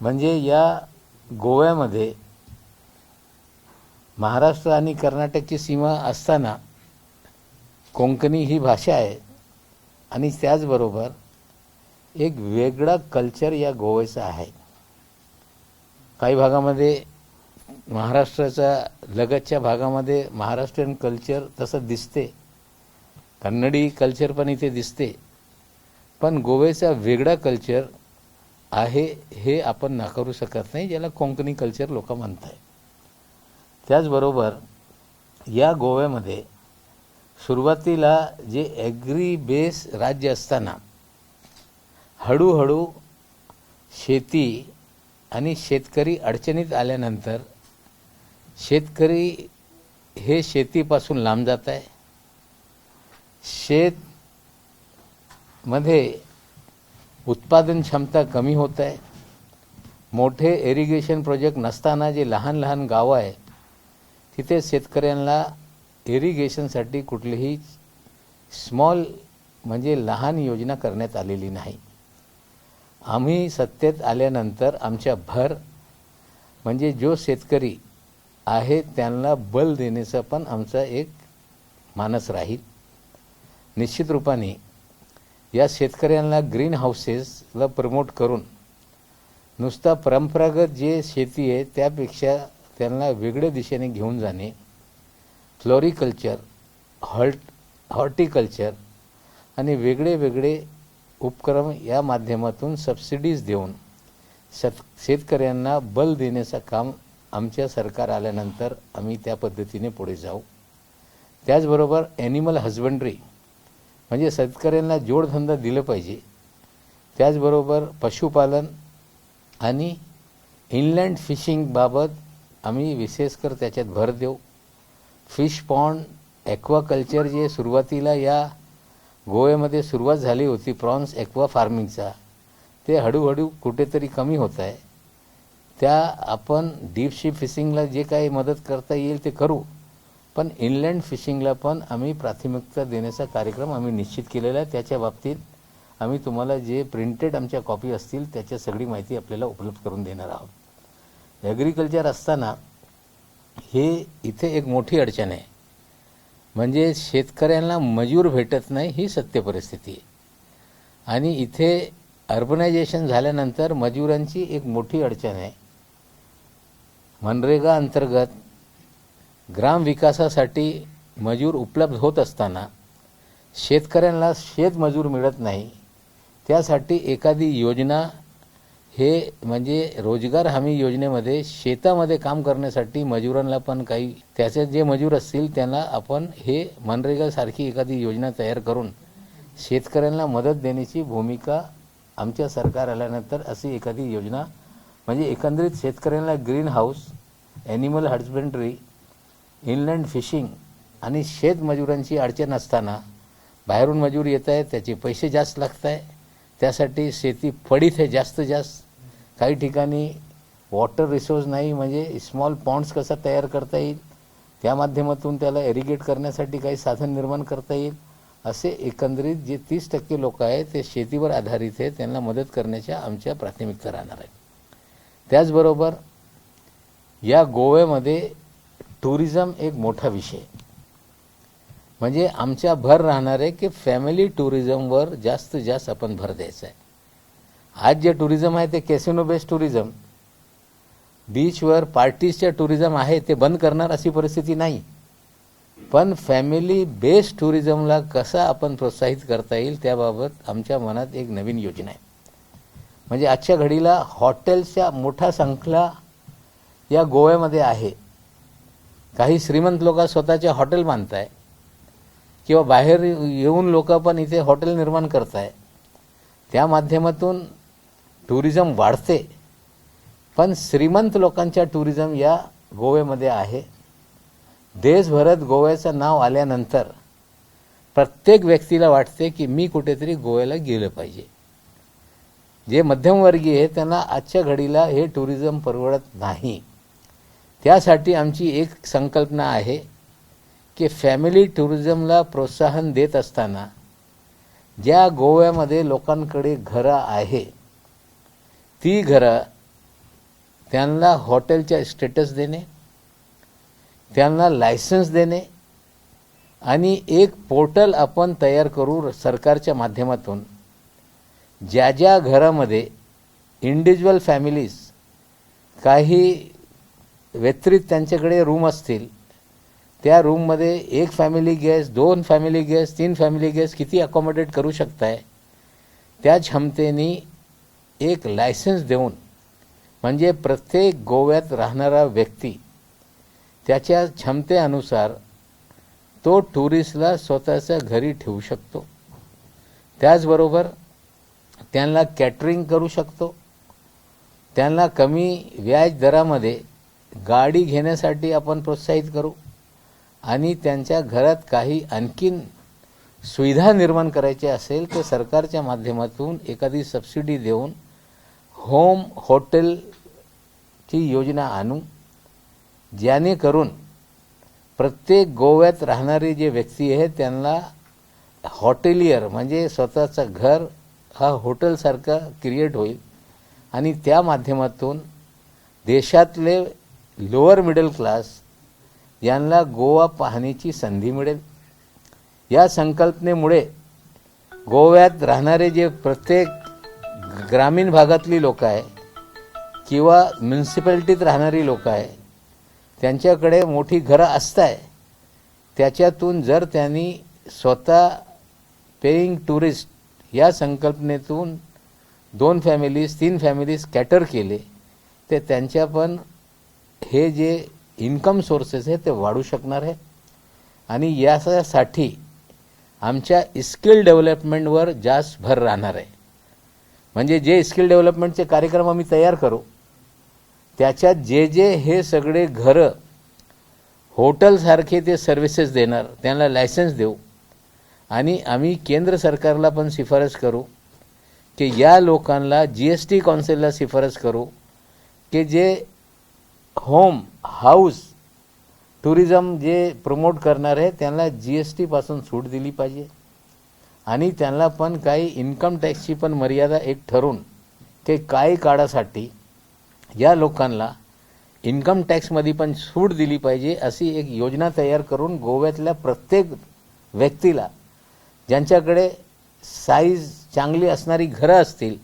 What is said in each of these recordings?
म्हणजे या गोव्यामध्ये महाराष्ट्र आणि कर्नाटकची सीमा असताना कोंकणी ही भाषा आहे आणि त्याचबरोबर एक वेगळा कल्चर या गोव्याचा आहे. काही भागामध्ये महाराष्ट्राच्या लगतच्या भागामध्ये महाराष्ट्रीयन कल्चर तसं दिसते, कन्नडी कल्चर पण इथे दिसते, पण गोव्याचा वेगळा कल्चर आहे हे आपण नाकारू शकत नाही, ज्याला कोंकणी कल्चर लोक म्हणतात. त्याचबरोबर या गोव्यामध्ये सुरुवातीला जे ॲग्री बेस राज्य असताना हळूहळू शेती आणि शेतकरी अडचणीत आल्यानंतर शेतकरी हे शेतीपासून लांब जात आहे. शेतमध्ये उत्पादन क्षमता कमी होत आहे. मोठे इरिगेशन प्रोजेक्ट नसताना जे लहान लहान गावं आहे तिथे शेतकऱ्यांना इरिगेशनसाठी कुठलीही स्मॉल म्हणजे लहान योजना करण्यात आलेली नाही. आम्ही सत्तेत आल्यानंतर आमच्या भर म्हणजे जो शेतकरी आहे त्यांना बल देण्याचा पण आमचा एक मानस राहील. निश्चित रूपाने या शेतकऱ्यांना ग्रीन हाऊसेसला प्रमोट करून नुसता परंपरागत जे शेती आहे त्यापेक्षा त्यांना वेगळ्या दिशेने घेऊन जाणे, फ्लोरिकल्चर, हॉर्टिकल्चर आणि वेगळे वेगळे उपक्रम या माध्यमातून सबसिडीज देऊन शेतकऱ्यांना बल देण्याचं काम आमच्या सरकार आल्यानंतर आम्ही त्या पद्धतीने पुढे जाऊ. त्याचबरोबर ॲनिमल हजबंड्री म्हणजे शेतकऱ्यांना जोडधंदा दिलं पाहिजे. त्याचबरोबर पशुपालन आणि इनलँड फिशिंगबाबत आम्ही विशेषकर त्याच्यात भर देऊ. फिश पॉन्ड, ॲक्वाकल्चर जे सुरुवातीला या गोव्यामध्ये सुरुवात झाली होती प्रॉन्स ॲक्वा फार्मिंगचा, ते हळूहळू कुठेतरी कमी होत आहे. त्या आपण डीप सी फिशिंगला जे काही मदत करता येईल ते करू, पण इनलँड फिशिंगला पण आम्ही प्राथमिकता देण्याचा कार्यक्रम आम्ही निश्चित केलेला आहे. त्याच्या बाबतीत आम्ही तुम्हाला जे प्रिंटेड आमच्या कॉपी असतील त्याच्या सगळी माहिती आपल्याला उपलब्ध करून देणार आहोत. ॲग्रिकल्चर असताना हे इथे एक मोठी अडचण आहे, म्हणजे शेतकऱ्यांना मजूर भेटत नाही ही सत्य परिस्थिती आहे. आणि इथे अर्बनायझेशन झाल्यानंतर मजुरांची एक मोठी अडचण आहे. मनरेगा अंतर्गत ग्राम विकासासाठी मजूर उपलब्ध होत असताना शेतकऱ्यांना शेतमजूर मिळत नाही. त्यासाठी एखादी योजना हे म्हणजे रोजगार हमी योजनेमध्ये शेतामध्ये काम करण्यासाठी मजुरांना पण काही त्याचे जे मजूर असतील त्यांना आपण हे मनरेगासारखी एखादी योजना तयार करून शेतकऱ्यांना मदत देण्याची भूमिका आमच्या सरकार आल्यानंतर अशी एखादी योजना म्हणजे एकंदरीत शेतकऱ्यांना green house, animal husbandry, inland fishing आणि शेतमजुरांची अडचण असताना बाहेरून मजूर येत आहेत, त्याचे पैसे जास्त लागत आहे, त्यासाठी शेती पडीत आहे जास्त. काही ठिकाणी वॉटर रिसोर्स नाही, म्हणजे स्मॉल पॉन्ड्स कसा तयार करता येईल त्या माध्यमातून त्याला इरिगेट करण्यासाठी काही साधन निर्माण करता येईल. असे एकंदरीत जे 30% लोक आहेत ते शेतीवर आधारित आहे, त्यांना मदत करण्याच्या आमच्या प्राथमिकता राहणार आहे. त्याचबरोबर या गोव्यामध्ये टुरिझम एक मोठा विषय म्हणजे आमच्या भर राहणार आहे की फॅमिली टुरिझमवर जास्त जास्त आपण भर द्यायचा आहे. आज जे टुरिझम आहे ते कॅसिनो बेस्ड टुरिझम, बीचवर पार्टीजच्या टुरिझम आहे ते बंद करणार अशी परिस्थिती नाही, पण फॅमिली बेस्ड टुरिझमला कसा आपण प्रोत्साहित करता येईल त्याबाबत आमच्या मनात एक नवीन योजना आहे. म्हणजे आजच्या घडीला हॉटेल्सच्या मोठा संख्या या गोव्यामध्ये आहे. काही श्रीमंत लोक स्वतःचे हॉटेल बांधताय किंवा बाहेर येऊन लोक पण इथे हॉटेल निर्माण करताय. त्या माध्यमातून टुरिझम वाढते, पण श्रीमंत लोकांच्या टुरिझम या गोव्यामध्ये आहे. देशभरात गोव्याचं नाव आल्यानंतर प्रत्येक व्यक्तीला वाटते की मी कुठेतरी गोव्याला गेलं पाहिजे. जे मध्यमवर्गीय आहे त्यांना आजच्या घडीला हे टुरिझम परवडत नाही. त्यासाठी आमची एक संकल्पना आहे की फॅमिली टुरिझमला प्रोत्साहन देत असताना ज्या गोव्यामध्ये लोकांकडे घरं आहे ती घरं त्यांना हॉटेलच्या स्टेटस देणे, त्यांना लायसन्स देणे आणि एक पोर्टल आपण तयार करू सरकारच्या माध्यमातून, ज्या ज्या घरामध्ये इंडिव्हिज्युअल फॅमिलीज काही व्यतिरिक्त त्यांच्याकडे रूम असतील, त्या रूममध्ये एक family guest, 2 family guest, 3 family guest किती अकोमोडेट करू शकताय, त्या क्षमतेने एक लायसन्स देऊन, म्हणजे प्रत्येक गोव्यात राहणारा व्यक्ती त्याच्या क्षमतेनुसार तो टुरिस्टला स्वतःच्या घरी ठेवू शकतो. त्याचबरोबर त्यांना कॅटरिंग करू शकतो, त्यांना कमी व्याज दरामध्ये गाडी घेण्यासाठी आपण प्रोत्साहित करू आणि त्यांच्या घरात काही आणखीन सुविधा निर्माण करायची असेल तर सरकारच्या माध्यमातून एखादी सबसिडी देऊन होम हॉटेलची योजना आणू, जेणेकरून प्रत्येक गोव्यात राहणारे जे व्यक्ती आहेत त्यांना हॉटेलियर म्हणजे स्वतःचं घर हा हॉटेलसारखा क्रिएट होईल आणि त्या माध्यमातून देशातले लोअर मिडल क्लास यांना गोवा पाहण्याची संधी मिळेल. या संकल्पनेमुळे गोव्यात राहणारे जे प्रत्येक ग्रामीण भागातली लोक आहे किंवा म्युन्सिपॅलिटीत राहणारी लोक आहे, त्यांच्याकडे मोठी घरं असताय, त्याच्यातून जर त्यांनी स्वतः पेईंग टुरिस्ट या संकल्पनेतून 2 फॅमिलीज 3 फॅमिलीज कॅटर केले ते त्यांच्या पण हे जे इन्कम सोर्सेस आहे ते वाढू शकणार आहे. आणि यासाठी आमच्या स्किल डेव्हलपमेंटवर जास्त भर राहणार आहे. म्हणजे जे स्किल डेव्हलपमेंटचे कार्यक्रम आम्ही तयार करू त्याच्यात जे जे हे सगळे घरं हॉटेलसारखे ते सर्व्हिसेस देणार त्यांना लायसन्स देऊ आणि आम्ही केंद्र सरकारला पण शिफारस करू की या लोकांना GST काउन्सिलला शिफारस करू की जे होम हाऊस टुरिझम जे प्रमोट करणार आहे त्यांना GST पासून सूट दिली पाहिजे आणि त्यांना पण काही इन्कम टॅक्सची पण मर्यादा एक ठरवून की काही काळासाठी या लोकांना इन्कम टॅक्समध्ये पण सूट दिली पाहिजे अशी एक योजना तयार करून गोव्यातल्या प्रत्येक व्यक्तीला ज्यांच्याकडे साईज चांगली असणारी घरं असतील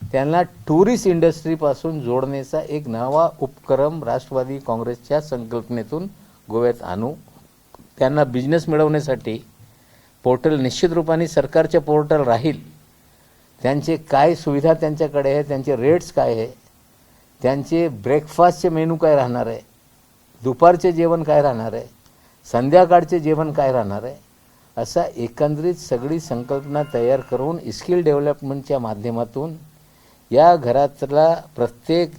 त्यांना टुरिस्ट इंडस्ट्रीपासून जोडण्याचा एक नवा उपक्रम राष्ट्रवादी काँग्रेसच्या संकल्पनेतून गोव्यात आणू. त्यांना बिझनेस मिळवण्यासाठी पोर्टल निश्चित रूपाने सरकारचे पोर्टल राहील. त्यांचे काय सुविधा त्यांच्याकडे आहे, त्यांचे रेट्स काय आहे, त्यांचे ब्रेकफास्टचे मेनू काय राहणार आहे, दुपारचे जेवण काय राहणार आहे, संध्याकाळचे जेवण काय राहणार आहे, असा एकंदरीत सगळी संकल्पना तयार करून स्किल डेव्हलपमेंटच्या माध्यमातून या घरातला प्रत्येक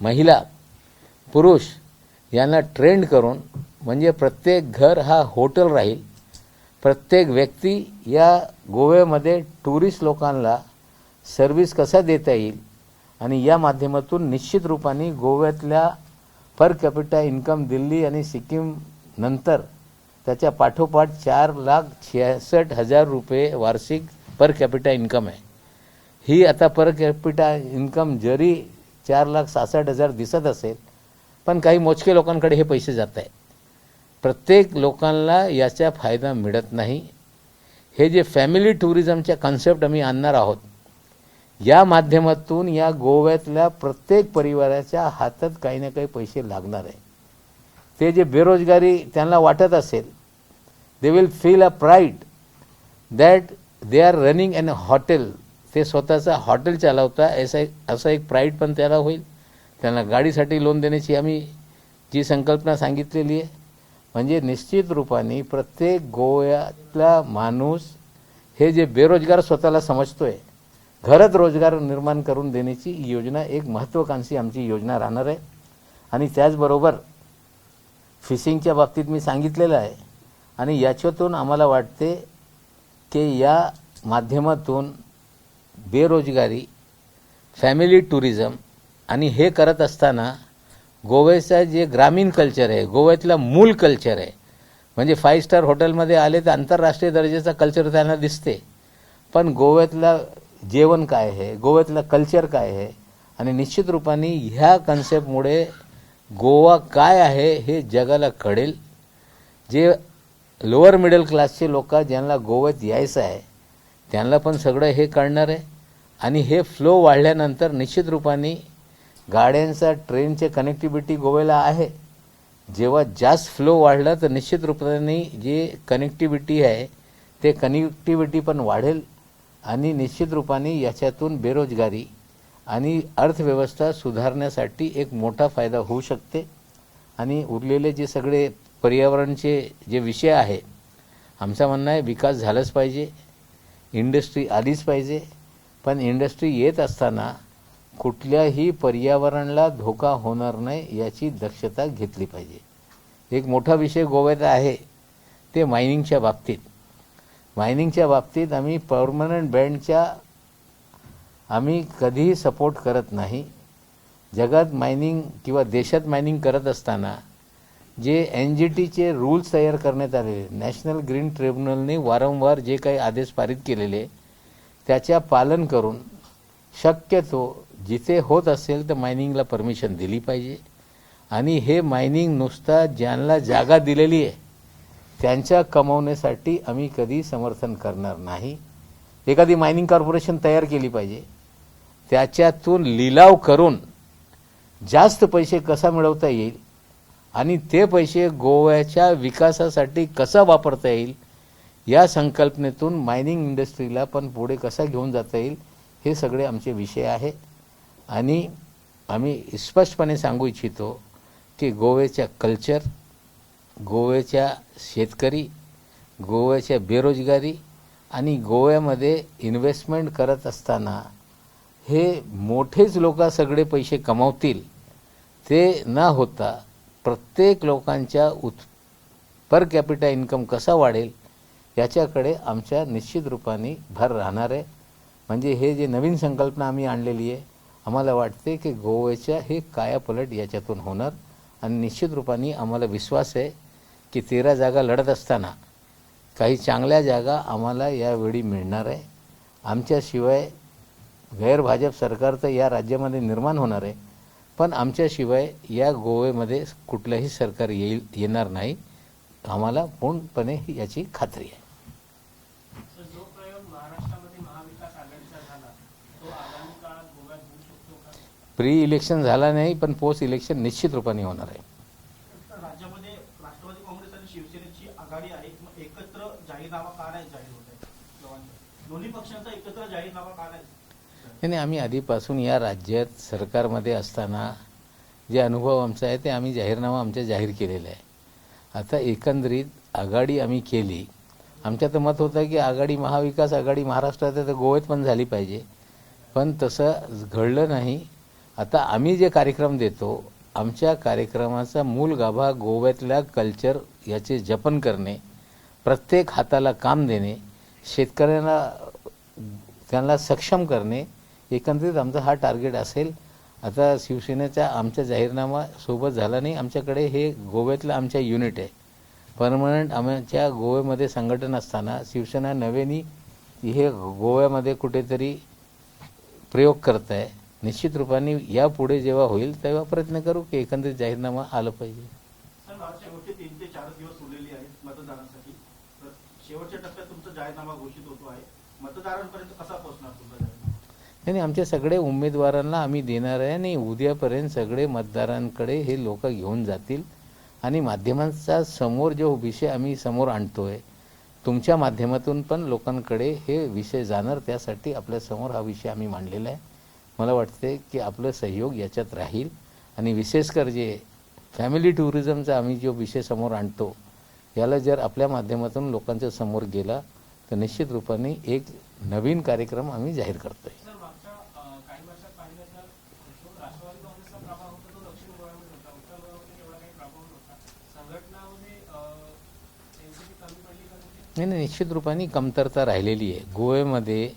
महिला पुरुष यांना ट्रेंड करून म्हणजे प्रत्येक घर हा हॉटेल राहील. प्रत्येक व्यक्ती या गोव्यामध्ये टुरिस्ट लोकांना सर्व्हिस कसा देता येईल आणि या माध्यमातून निश्चित रूपाने गोव्यातल्या पर कॅपिटा इन्कम दिल्ली आणि सिक्कीम नंतर त्याच्या पाठोपाठ 4,66,000 रुपये वार्षिक पर कॅपिटा इन्कम आहे. ही आता पर कॅपिटा इन्कम जरी 4,66,000 दिसत असेल पण काही मोजके लोकांकडे हे पैसे जात आहे. प्रत्येक लोकांना याचा फायदा मिळत नाही. हे जे फॅमिली टुरिझमच्या कन्सेप्ट आम्ही आणणार आहोत या माध्यमातून या गोव्यातल्या प्रत्येक परिवाराच्या हातात काही ना काही पैसे लागणार आहे. ते जे बेरोजगारी त्यांना वाटत असेल they will feel a pride that they are running an hotel. ते स्वतःचा हॉटेल चालवता असा एक प्राईड पण त्याला होईल. त्यांना गाडीसाठी लोन देण्याची आम्ही जी संकल्पना सांगितलेली आहे. म्हणजे निश्चित रूपाने प्रत्येक गोव्यातला माणूस हे जे बेरोजगार स्वतःला समजतोय घरात रोजगार निर्माण करून देण्याची योजना एक महत्त्वाकांक्षी आमची योजना राहणार आहे. आणि त्याचबरोबर फिशिंगच्या बाबतीत मी सांगितलेलं आहे आणि याच्यातून आम्हाला वाटते की या माध्यमातून बेरोजगारी फॅमिली टुरिझम आणि हे करत असताना गोव्याचं जे ग्रामीण कल्चर आहे गोव्यातला मूल कल्चर आहे म्हणजे 5 स्टार हॉटेलमध्ये आले तर आंतरराष्ट्रीय दर्जाचा कल्चर त्यांना दिसते पण गोव्यातला जेवण काय आहे गोव्यातला कल्चर काय आहे आणि निश्चित रूपाने ह्या कन्सेप्टमुळे गोवा काय आहे हे जगाला कळेल. जे लोअर मिडल क्लासचे लोक ज्यांना गोव्यात यायचं आहे त्यांना पण सगळं हे कळणार आहे. आणि हे फ्लो वाढल्यानंतर निश्चित रूपाने गाड्यांचा ट्रेनचे कनेक्टिव्हिटी गोव्याला आहे. जेव्हा जास्त फ्लो वाढला तर निश्चित रूपाने जे कनेक्टिव्हिटी आहे ते कनेक्टिव्हिटी पण वाढेल आणि निश्चित रूपाने याच्यातून बेरोजगारी आणि अर्थव्यवस्था सुधारण्यासाठी एक मोठा फायदा होऊ शकते. आणि उरलेले जे सगळे पर्यावरणचे जे विषय आहे, आमचं म्हणणं आहे विकास झालाच पाहिजे, इंडस्ट्री आलीच पाहिजे, पण इंडस्ट्री येत असताना कुठल्याही पर्यावरणाला धोका होणार नाही याची दक्षता घेतली पाहिजे. एक मोठा विषय गोव्यात आहे ते मायनिंगच्या बाबतीत. मायनिंगच्या बाबतीत आम्ही परमनंट बँडच्या आम्ही कधीही सपोर्ट करत नाही. जगात मायनिंग किंवा देशात मायनिंग करत असताना जे NGTचे रूल्स तयार करण्यात आलेले, नॅशनल ग्रीन ट्रिब्युनलने वारंवार जे काही आदेश पारित केलेले त्याच्या पालन करून शक्यतो जिथे होत असेल तर मायनिंगला परमिशन दिली पाहिजे. आणि हे मायनिंग नुसता ज्यांना जागा दिलेली आहे त्यांच्या कमवण्यासाठी आम्ही कधी समर्थन करणार नाही. एखादी मायनिंग कॉर्पोरेशन तयार केली पाहिजे, त्याच्यातून लिलाव करून जास्त पैसे कसा मिळवता येईल आणि ते पैसे गोव्याच्या विकासासाठी कसा वापरता येईल या संकल्पनेतून मायनिंग इंडस्ट्रीला पण पुढे कसा घेऊन जाता येईल हे सगळे आमचे विषय आहे. आणि आम्ही स्पष्टपणे सांगू इच्छितो की गोव्याच्या कल्चर, गोव्याच्या शेतकरी, गोव्याच्या बेरोजगारी आणि गोव्यामध्ये इन्व्हेस्टमेंट करत असताना हे मोठेच लोक सगळे पैसे कमावतील ते न होता प्रत्येक लोकांच्या पर कॅपिटा इन्कम कसा वाढेल याच्याकडे आमच्या निश्चित रूपाने भर राहणार आहे. म्हणजे हे जे नवीन संकल्पना आम्ही आणलेली आहे, आम्हाला वाटते की गोव्याच्या हे कायापलट याच्यातून होणार. आणि निश्चित रूपाने आम्हाला विश्वास आहे की 13 जागा लढत असताना काही चांगल्या जागा आम्हाला यावेळी मिळणार आहे. आमच्याशिवाय गैर भाजप सरकार तर या राज्यामध्ये निर्माण होणार आहे, पण आमच्याशिवाय या गोव्यामध्ये कुठलंही सरकार येणार नाही, आम्हाला पूर्णपणे याची खात्री आहे. जो प्रयोग महाराष्ट्रामध्ये महाविकास आघाडीचा झाला तो आगामी काळात गोव्यात होऊ शकतो का? प्री इलेक्शन झाला नाही, पण पोस्ट इलेक्शन निश्चित रूपाने होणार आहे. राज्यामध्ये राष्ट्रवादी काँग्रेस आणि शिवसेनेची आघाडी आहे, मग एकत्र जाहीरनामा का नाही जाहीर होत आहे? दोन्ही पक्षांचा एकत्र जाहीरनामा का नाही? नाही, आम्ही आधीपासून या राज्यात सरकारमध्ये असताना जे अनुभव आमचा आहे ते आम्ही जाहीरनामा आमच्या जाहीर केलेला आहे. आता एकंदरीत आघाडी आम्ही केली, आमच्या तर मत होतं की आघाडी महाविकास आघाडी महाराष्ट्रात तर गोव्यात पण झाली पाहिजे, पण तसं घडलं नाही. आता आम्ही जे कार्यक्रम देतो, आमच्या कार्यक्रमाचा मूल गाभा गोव्यातल्या कल्चर याचे जपन करणे, प्रत्येक हाताला काम देणे, शेतकऱ्यांना त्यांना सक्षम करणे, एकंदरीत आमचा हा टार्गेट असेल. आता शिवसेनेचा आमचा जाहीरनामा सोबत झाला नाही. आमच्याकडे हे गोव्यातलं आमच्या युनिट आहे परमनंट. आमच्या गोव्यामध्ये संघटन असताना शिवसेना नव्याने हे गोव्यामध्ये कुठेतरी प्रयोग करत आहे. निश्चित रूपाने यापुढे जेव्हा होईल तेव्हा प्रयत्न करू की एकंदरीत जाहीरनामा आलं पाहिजे. सर, शेवटचे 3 ते 4 दिवस उरलेले आहेत मतदानासाठी, तर शेवटच्या टप्प्यात तुमचा जाहीरनामा घोषित होतो आहे, मतदारांपर्यंत कसा पोहोचणार तुमचा जाहीरनामा? नाही, आमच्या सगळे उमेदवारांना आम्ही देणार आहे आणि उद्यापर्यंत सगळे मतदारांकडे हे लोक घेऊन जातील. आणि माध्यमांचा समोर जो विषय आम्ही समोर आणतोय तुमच्या माध्यमातून पण लोकांकडे हे विषय जाणार, त्यासाठी आपल्यासमोर हा विषय आम्ही मांडलेला आहे. मला वाटते की आपलं सहयोग याच्यात राहील. आणि विशेषकर जे फॅमिली टुरिझमचा आम्ही जो विषय समोर आणतो याला जर आपल्या माध्यमातून लोकांच्या समोर गेला तर निश्चित रूपाने एक नवीन कार्यक्रम आम्ही जाहीर करतोय. काही वर्षात पाहिलं तर राष्ट्रवादी काँग्रेसचा प्रभाव होता तो दक्षिण गोव्यामध्ये होता, उत्तर गोव्यामध्ये एवढा काही प्रभाव नव्हता. संघटनामध्ये एनसीपी कमी पडली का? नाही, निश्चित रूपाने कमतरता राहिलेली आहे. गोव्यामध्ये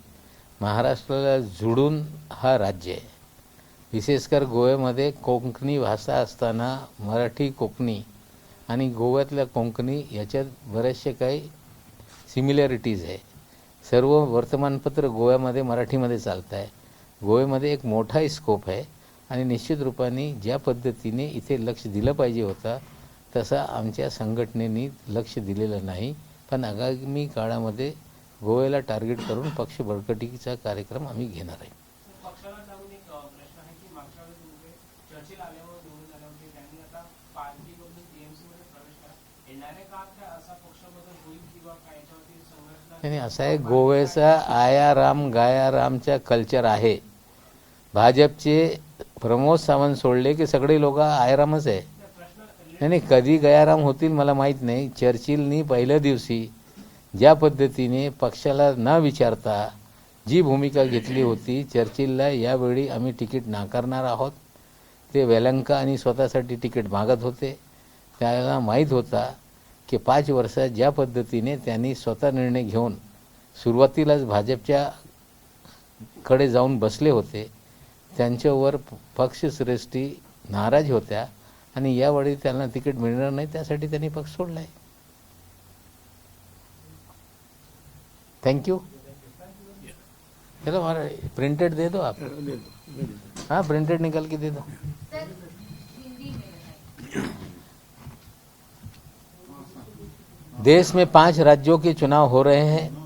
महाराष्ट्राला जुडून हा राज्य आहे. विशेषकर गोव्यामध्ये कोकणी भाषा असताना मराठी कोकणी आणि गोव्यातल्या कोकणी याच्यात बरेचसे काही सिमिलॅरिटीज आहे. सर्व वर्तमानपत्र गोव्यामध्ये मराठीमध्ये चालत आहे. गोव्यामध्ये एक मोठा स्कोप आहे आणि निश्चित रूपाने ज्या पद्धतीने इथे लक्ष दिलं पाहिजे होता तसा आमच्या संघटनेने लक्ष दिलेलं नाही. पण आगामी काळामध्ये गोव्याला टार्गेट करून पक्ष बळकटीचा कार्यक्रम आम्ही घेणार आहे. पक्षाला जाऊन एक प्रश्न आहे की मागच्या वेळेस म्हणजे चर्चिल आल्यावर निवडून आल्यावर त्यांनी आता पार्टीमधून टीएमसी मध्ये प्रवेश करा. येणाऱ्या काळात काय असा पक्ष बदल होईल किंवा काय याच्यावरती संघटना आणि असं आहे, गोव्याचा आयाराम गायारामचा कल्चर आहे. भाजपचे प्रमोद सावंत सोडले की सगळे लोक आयारामच आहे. नाही, कधी गयाराम होतील मला माहीत नाही. चर्चिलनी पहिल्या दिवशी ज्या पद्धतीने पक्षाला न विचारता जी भूमिका घेतली होती, चर्चिलला यावेळी आम्ही तिकीट नाकारणार आहोत. ते वेलंका आणि स्वतःसाठी तिकीट मागत होते. त्याला माहीत होता की 5 वर्षात ज्या पद्धतीने त्यांनी स्वतः निर्णय घेऊन सुरुवातीलाच भाजपच्या कडे जाऊन बसले होते, त्यांच्यावर पक्षश्रेष्ठी नाराज होत्या आणि यावेळी त्यांना तिकीट मिळणार नाही, त्यासाठी त्यांनी पक्ष सोडला आहे. Thank you. चलो हमारा प्रिंटेड दे दो आप. हाँ, प्रिंटेड निकल के दे दो. देश में 5 राज्यों के चुनाव हो रहे हैं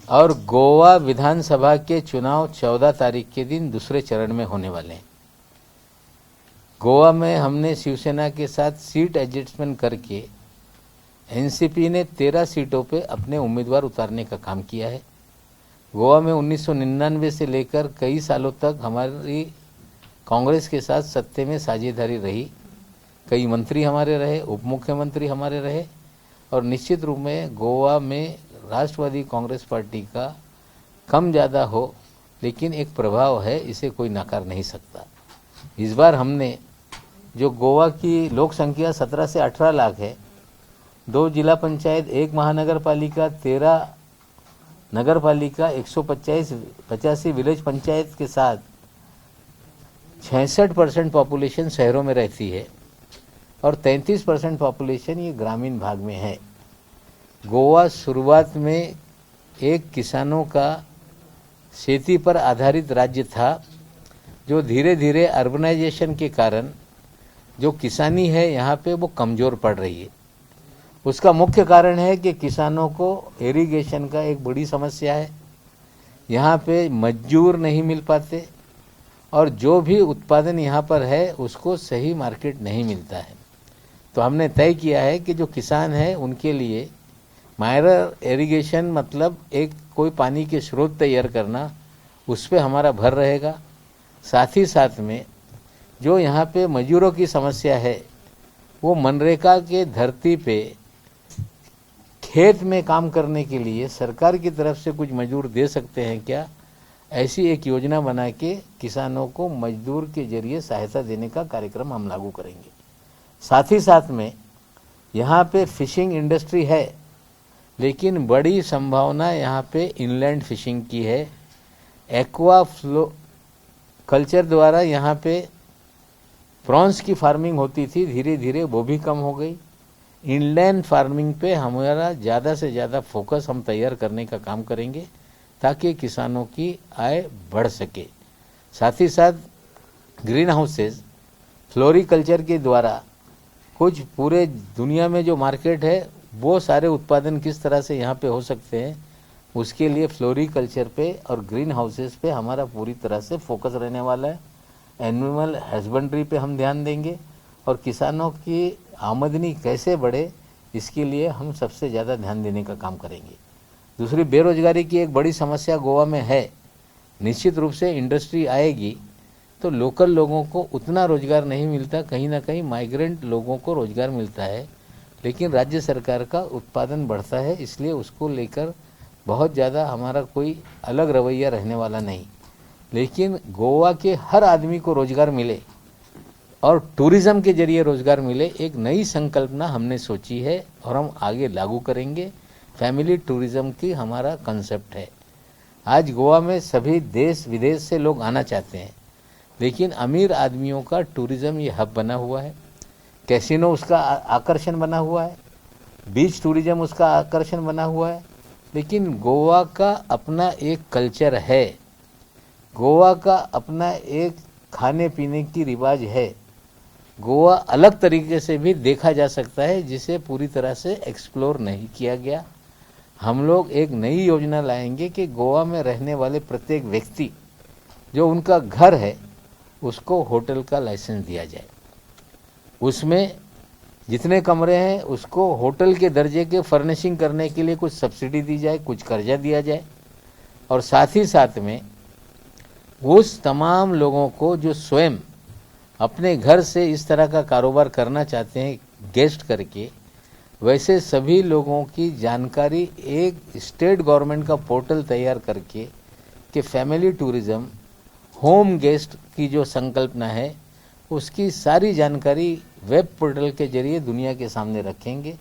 और गोवा विधानसभा के चुनाव 14 तारीख के दिन दूसरे चरण में होने वाले हैं. गोवा में हमने शिवसेना के साथ सीट एडजस्टमेंट करके एनसीपी ने 13 सीटों पे अपने उम्मीदवार उतारने का काम किया है. गोवा में 1999 से लेकर कई सालों तक हमारी कांग्रेस के साथ सत्ते में साझेदारी रही. कई मंत्री हमारे रहे, उप मुख्यमंत्री हमारे रहे और निश्चित रूप में गोवा में राष्ट्रवादी कांग्रेस पार्टी का कम ज़्यादा हो लेकिन एक प्रभाव है, इसे कोई नकार नहीं सकता. इस बार हमने जो गोवा की लोक संख्या 17 से 18 लाख है, 2 जिला पंचायत, 1 महानगर पालिका, 13 नगर पालिका, 185 विलेज पंचायत के साथ 66% पॉपुलेशन शहरों में रहती है और 33% पॉपुलेशन ये ग्रामीण भाग में है. गोवा शुरुआत में एक किसानों का खेती पर आधारित राज्य था, जो धीरे धीरे अर्बनाइजेशन के कारण जो किसानी है यहाँ पे वो कमज़ोर पड़ रही है. उसका मुख्य कारण है कि किसानों को इरिगेशन का एक बड़ी समस्या है. यहाँ पे मजदूर नहीं मिल पाते और जो भी उत्पादन यहाँ पर है उसको सही मार्केट नहीं मिलता है. तो हमने तय किया है कि जो किसान है उनके लिए माइनर इरिगेशन मतलब एक कोई पानी के स्रोत तैयार करना, उस पे हमारा भर रहेगा. साथ ही साथ में जो यहाँ पे मजदूरों की समस्या है वो मनरेगा के धरती पे खेत में काम करने के लिए सरकार की तरफ से कुछ मजदूर दे सकते हैं क्या, ऐसी एक योजना बना के किसानों को मजदूर के जरिए सहायता देने का कार्यक्रम हम लागू करेंगे. साथ ही साथ में यहाँ पे फिशिंग इंडस्ट्री है लेकिन बड़ी संभावना यहाँ पे इनलैंड फिशिंग की है. एक्वा फ्लो कल्चर द्वारा यहाँ पे प्रॉन्स की फार्मिंग होती थी, धीरे धीरे वो भी कम हो गई. इनलैंड फार्मिंग पे हमारा ज़्यादा से ज़्यादा फोकस हम तैयार करने का काम करेंगे ताकि किसानों की आय बढ़ सके. साथ ही साथ ग्रीन हाउसेज फ्लोरिकल्चर के द्वारा कुछ पूरे दुनिया में जो मार्केट है वो सारे उत्पादन किस तरह से यहाँ पे हो सकते हैं, उसके लिए फ्लोरिकल्चर पे और ग्रीन हाउसेज पे हमारा पूरी तरह से फोकस रहने वाला है. एनिमल हस्बेंड्री पे हम ध्यान देंगे और किसानों की आमदनी कैसे बढ़े इसके लिए हम सबसे ज़्यादा ध्यान देने का काम करेंगे. दूसरी, बेरोजगारी की एक बड़ी समस्या गोवा में है. निश्चित रूप से इंडस्ट्री आएगी तो लोकल लोगों को उतना रोजगार नहीं मिलता, कहीं ना कहीं माइग्रेंट लोगों को रोजगार मिलता है, लेकिन राज्य सरकार का उत्पादन बढ़ता है, इसलिए उसको लेकर बहुत ज़्यादा हमारा कोई अलग रवैया रहने वाला नहीं. लेकिन गोवा के हर आदमी को रोजगार मिले और टूरिज़्म के जरिए रोजगार मिले, एक नई संकल्पना हमने सोची है और हम आगे लागू करेंगे. फैमिली टूरिज़्म की हमारा कंसेप्ट है. आज गोवा में सभी देश विदेश से लोग आना चाहते हैं, लेकिन अमीर आदमियों का टूरिज़्म ये हब बना हुआ है. कैसीनो उसका आकर्षण बना हुआ है, बीच टूरिज़्म उसका आकर्षण बना हुआ है. लेकिन गोवा का अपना एक कल्चर है गोवा का अपना एक खाने पीने की रिवाज है। गोवा अलग तरीके से भी देखा जा सकता है जिसे पूरी तरह से एक्सप्लोर नहीं किया गया। हम लोग एक नई योजना लाएंगे कि गोवा में रहने वाले प्रत्येक व्यक्ति जो उनका घर है उसको होटल का लाइसेंस दिया जाए। उसमें जितने कमरे हैं उसको होटल के दर्जे के फर्निशिंग करने के लिए कुछ सब्सिडी दी जाए, कुछ कर्जा दिया जाए। और साथ ही साथ में उस तमाम लोगों को जो स्वयं अपने घर से इस तरह का कारोबार करना चाहते हैं गेस्ट करके, वैसे सभी लोगों की जानकारी एक स्टेट गवर्नमेंट का पोर्टल तैयार करके कि फैमिली टूरिज्म होम गेस्ट की जो संकल्पना है उसकी सारी जानकारी वेब पोर्टल के जरिए दुनिया के सामने रखेंगे,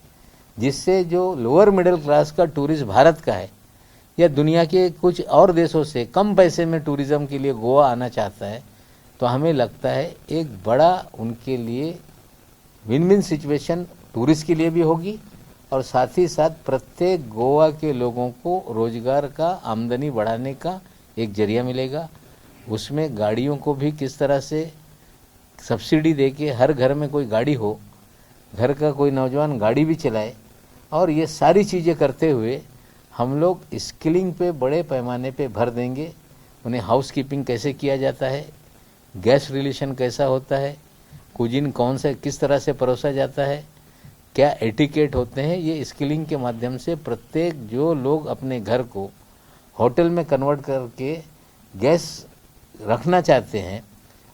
जिससे जो लोअर मिडिल क्लास का टूरिस्ट भारत का है या दुनिया के कुछ और देशों से कम पैसे में टूरिज्म के लिए गोवा आना चाहता है, तो हमें लगता है एक बड़ा उनके लिए विन विन सिचुएशन टूरिस्ट के लिए भी होगी और साथ ही साथ प्रत्येक गोवा के लोगों को रोजगार का, आमदनी बढ़ाने का एक जरिया मिलेगा। उसमें गाड़ियों को भी किस तरह से सब्सिडी देके हर घर में कोई गाड़ी हो, घर का कोई नौजवान गाड़ी भी चलाए, और ये सारी चीज़ें करते हुए हम लोग स्किलिंग पे बड़े पैमाने पे भर देंगे। उन्हें हाउस कीपिंग कैसे किया जाता है, गैस रिलेशन कैसा होता है, कुजिन कौन से किस तरह से परोसा जाता है, क्या एटिकेट होते हैं, ये स्किलिंग के माध्यम से प्रत्येक जो लोग अपने घर को होटल में कन्वर्ट करके गैस रखना चाहते हैं,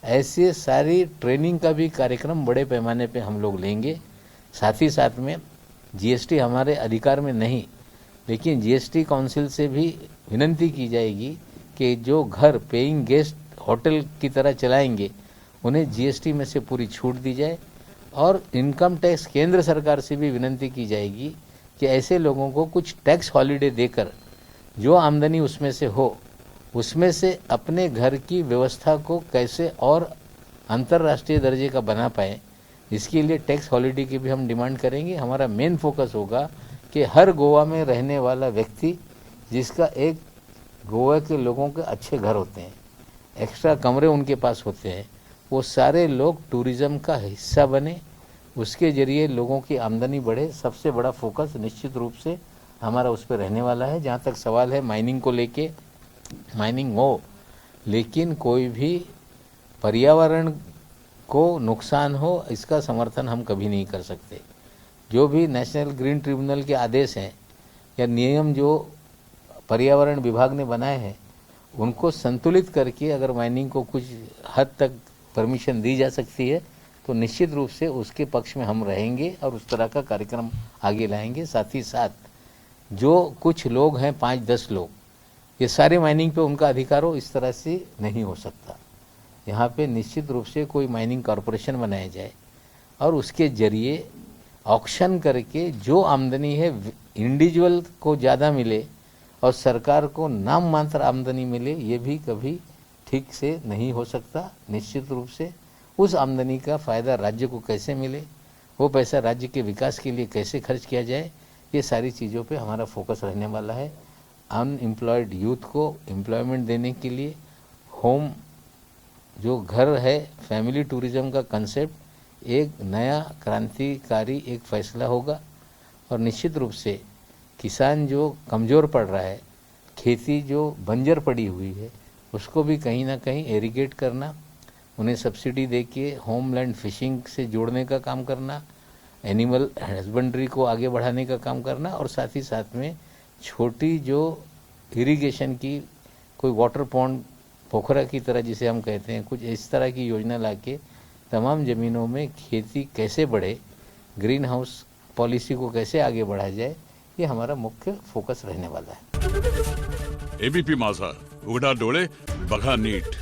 ऐसे सारी ट्रेनिंग का भी कार्यक्रम बड़े पैमाने पे हम लोग लेंगे। साथ ही साथ में जीएसटी हमारे अधिकार में नहीं, लेकिन जीएसटी काउंसिल से भी विनती की जाएगी कि जो घर पेइंग गेस्ट होटल की तरह चलाएंगे उन्हें जीएसटी में से पूरी छूट दी जाए। और इनकम टैक्स केंद्र सरकार से भी विनती की जाएगी कि ऐसे लोगों को कुछ टैक्स हॉलिडे देकर जो आमदनी उसमें से हो, उसमें से अपने घर की व्यवस्था को कैसे और अंतर्राष्ट्रीय दर्जे का बना पाए, इसके लिए टैक्स हॉलिडे की भी हम डिमांड करेंगे। हमारा मेन फोकस होगा कि हर गोवा में रहने वाला व्यक्ति जिसका एक गोवा के लोगों के अच्छे घर होते हैं, एक्स्ट्रा कमरे उनके पास होते हैं, वो सारे लोग टूरिज्म का हिस्सा बने, उसके जरिए लोगों की आमदनी बढ़े। सबसे बड़ा फोकस निश्चित रूप से हमारा उस पर रहने वाला है। जहाँ तक सवाल है माइनिंग को लेके, माइनिंग हो लेकिन कोई भी पर्यावरण को नुकसान हो, इसका समर्थन हम कभी नहीं कर सकते। जो भी नेशनल ग्रीन ट्रिब्यूनल के आदेश हैं या नियम जो पर्यावरण विभाग ने बनाए हैं, उनको संतुलित करके अगर माइनिंग को कुछ हद तक परमिशन दी जा सकती है तो निश्चित रूप से उसके पक्ष में हम रहेंगे और उस तरह का कार्यक्रम आगे लाएंगे। साथ ही साथ जो कुछ लोग हैं 5-10 लोग, ये सारे माइनिंग पे उनका अधिकार हो, इस तरह से नहीं हो सकता। यहाँ पे निश्चित रूप से कोई माइनिंग कॉरपोरेशन बनाया जाए और उसके जरिए ऑक्शन करके जो आमदनी है इंडिविजुअल को ज़्यादा मिले और सरकार को नाम मात्र आमदनी मिले, ये भी कभी ठीक से नहीं हो सकता। निश्चित रूप से उस आमदनी का फ़ायदा राज्य को कैसे मिले, वो पैसा राज्य के विकास के लिए कैसे खर्च किया जाए, ये सारी चीज़ों पे हमारा फोकस रहने वाला है। अनएम्प्लॉयड यूथ को एम्प्लॉयमेंट देने के लिए होम जो घर है, फैमिली टूरिज्म का कंसेप्ट एक नया क्रांतिकारी एक फैसला होगा। और निश्चित रूप से किसान जो कमज़ोर पड़ रहा है, खेती जो बंजर पड़ी हुई है, उसको भी कहीं ना कहीं एरिगेट करना, उन्हें सब्सिडी देके होमलैंड फिशिंग से जोड़ने का काम करना, एनिमल हस्बेंड्री को आगे बढ़ाने का काम करना, और साथ ही साथ में छोटी जो इरिगेशन की कोई वाटर पॉन्ड पोखरा की तरह जिसे हम कहते हैं, कुछ इस तरह की योजना लाके तमाम ज़मीनों में खेती कैसे बढ़े, ग्रीन हाउस पॉलिसी को कैसे आगे बढ़ाया जाए, ये हमारा मुख्य फोकस रहने वाला है। एबीपी माझा, उघडा डोळे बघा नीट।